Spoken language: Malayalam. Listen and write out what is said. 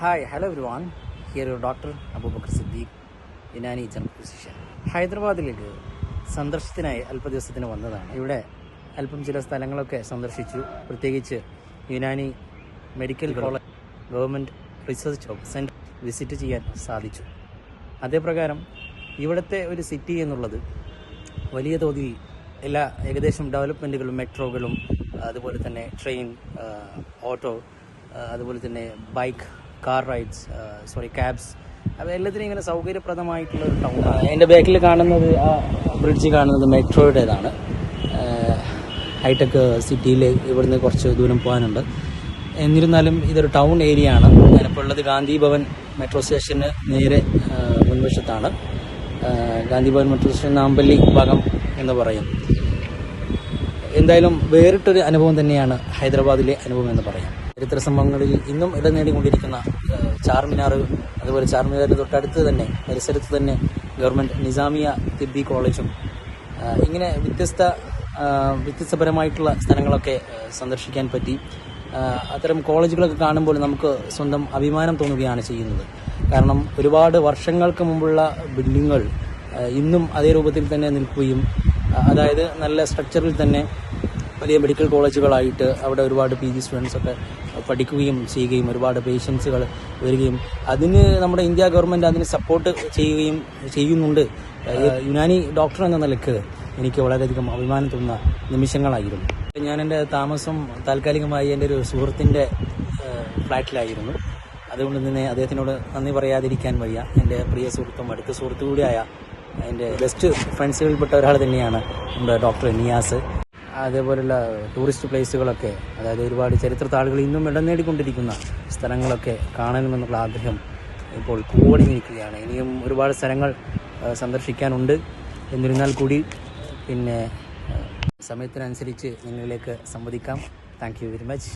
hello everyone. Here your Dr. Abubakar Siddiq, Unani general physician. ഹൈദരാബാദിലേക്ക് സന്ദർശനത്തിനായി അല്പദിവസത്തിന് വന്നതാണ്. ഇവിടെ അല്പം ചില സ്ഥലങ്ങളൊക്കെ സന്ദർശിച്ചു. പ്രത്യേകിച്ച് Unani medical college government research centre visit ചെയ്യാൻ സാധിച്ചു. അതേപ്രകാരം ഇവിടുത്തെ ഒരു സിറ്റി എന്നുള്ളത് വലിയ തോതിൽ എല്ലാ ഏകദേശം ഡെവലപ്മെൻറ്റുകളും മെട്രോകളും അതുപോലെ തന്നെ ട്രെയിൻ, ഓട്ടോ, അതുപോലെ തന്നെ ബൈക്ക്, കാർ റൈഡ്സ്, ക്യാബ്സ്, അത് എല്ലാത്തിനും ഇങ്ങനെ സൗകര്യപ്രദമായിട്ടുള്ള ഒരു ടൗണാണ്. എൻ്റെ ബാക്കിൽ കാണുന്നത് ആ ബ്രിഡ്ജ് കാണുന്നത് മെട്രോയുടേതാണ്. ഹൈടെക് സിറ്റിയിൽ ഇവിടുന്ന് കുറച്ച് ദൂരം പോകാനുണ്ട്. എന്നിരുന്നാലും ഇതൊരു ടൗൺ ഏരിയ ആണ്. ഞാനിപ്പോൾ ഉള്ളത് ഗാന്ധി ഭവൻ മെട്രോ സ്റ്റേഷന് നേരെ മുൻവശത്താണ്. ഗാന്ധി ഭവൻ മെട്രോ സ്റ്റേഷൻ നാമ്പല്ലി ഭാഗം എന്ന് പറയും. എന്തായാലും വേറിട്ടൊരു അനുഭവം തന്നെയാണ് ഹൈദരാബാദിലെ അനുഭവം എന്ന് പറയാം. ചരിത്ര സംഭവങ്ങളിൽ ഇന്നും ഇടം നേടിക്കൊണ്ടിരിക്കുന്ന ചാർമിനാർ, അതുപോലെ ചാർമിനാറിന് തൊട്ടടുത്ത് തന്നെ പരിസരത്ത് തന്നെ ഗവൺമെൻറ് നിസാമിയ തിബ്ബി കോളേജും, ഇങ്ങനെ വ്യത്യസ്തപരമായിട്ടുള്ള സ്ഥലങ്ങളൊക്കെ സന്ദർശിക്കാൻ പറ്റി. അത്തരം കോളേജുകളൊക്കെ കാണുമ്പോൾ നമുക്ക് സ്വന്തം അഭിമാനം തോന്നുകയാണ് ചെയ്യുന്നത്. കാരണം ഒരുപാട് വർഷങ്ങൾക്ക് മുമ്പുള്ള ബിൽഡിങ്ങുകൾ ഇന്നും അതേ രൂപത്തിൽ തന്നെ നിൽക്കുകയും, അതായത് നല്ല സ്ട്രക്ചറിൽ തന്നെ വലിയ മെഡിക്കൽ കോളേജുകളായിട്ട് അവിടെ ഒരുപാട് PG സ്റ്റുഡൻസൊക്കെ പഠിക്കുകയും ചെയ്യുകയും ഒരുപാട് പേഷ്യൻസുകൾ വരികയും അതിന് നമ്മുടെ ഇന്ത്യ ഗവൺമെൻറ് അതിന് സപ്പോർട്ട് ചെയ്യുന്നുണ്ട്. യുനാനി ഡോക്ടർ എന്ന നിലയ്ക്ക് എനിക്ക് വളരെയധികം അഭിമാനം തോന്നുന്ന നിമിഷങ്ങളായിരുന്നു. ഞാൻ എൻ്റെ താമസം താൽക്കാലികമായി എൻ്റെ ഒരു സുഹൃത്തിൻ്റെ ഫ്ലാറ്റിലായിരുന്നു. അതുകൊണ്ട് തന്നെ അദ്ദേഹത്തിനോട് നന്ദി പറയാതിരിക്കാൻ വയ്യ. എൻ്റെ പ്രിയ സുഹൃത്തും അടുത്ത സുഹൃത്തു കൂടിയായ എൻ്റെ ബെസ്റ്റ് ഫ്രണ്ട്സുകളിൽപ്പെട്ട ഒരാൾ തന്നെയാണ് നമ്മുടെ ഡോക്ടർ നിയാസ്. അതേപോലുള്ള ടൂറിസ്റ്റ് പ്ലേസുകളൊക്കെ, അതായത് ഒരുപാട് ചരിത്ര താളുകൾ ഇന്നും ഇടം നേടിക്കൊണ്ടിരിക്കുന്ന സ്ഥലങ്ങളൊക്കെ കാണണമെന്നുള്ള ആഗ്രഹം ഇപ്പോൾ കൂടി നിൽക്കുകയാണ്. ഇനിയും ഒരുപാട് സ്ഥലങ്ങൾ സന്ദർശിക്കാനുണ്ട്. എന്നിരുന്നാൽ കൂടി പിന്നെ സമയത്തിനനുസരിച്ച് നിങ്ങളിലേക്ക് സംവദിക്കാം. Thank you very much.